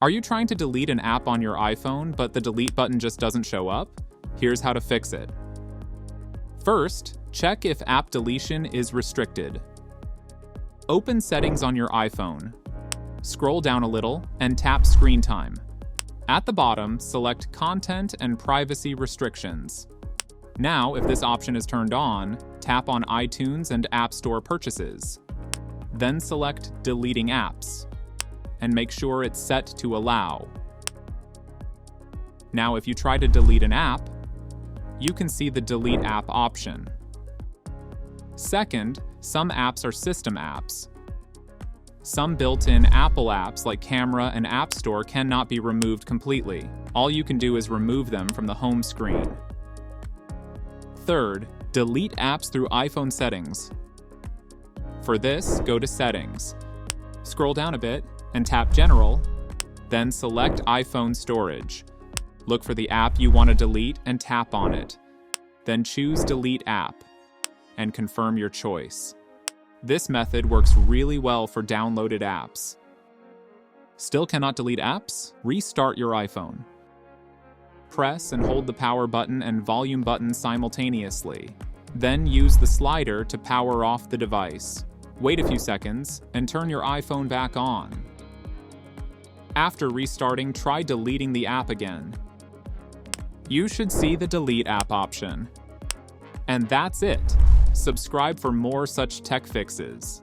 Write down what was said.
Are you trying to delete an app on your iPhone, but the delete button just doesn't show up? Here's how to fix it. First, check if app deletion is restricted. Open Settings on your iPhone. Scroll down a little and tap Screen Time. At the bottom, select Content and Privacy Restrictions. Now, if this option is turned on, tap on iTunes and App Store purchases. Then select Deleting Apps, and make sure it's set to Allow. Now, if you try to delete an app, you can see the Delete App option. Second, some apps are system apps. Some built-in Apple apps like Camera and App Store cannot be removed completely. All you can do is remove them from the home screen. Third, delete apps through iPhone settings. For this, go to Settings. Scroll down a bit and tap General, then select iPhone Storage. Look for the app you want to delete and tap on it. Then choose Delete App and confirm your choice. This method works really well for downloaded apps. Still cannot delete apps? Restart your iPhone. Press and hold the power button and volume button simultaneously. Then use the slider to power off the device. Wait a few seconds and turn your iPhone back on. After restarting, try deleting the app again. You should see the Delete App option. And that's it. Subscribe for more such tech fixes.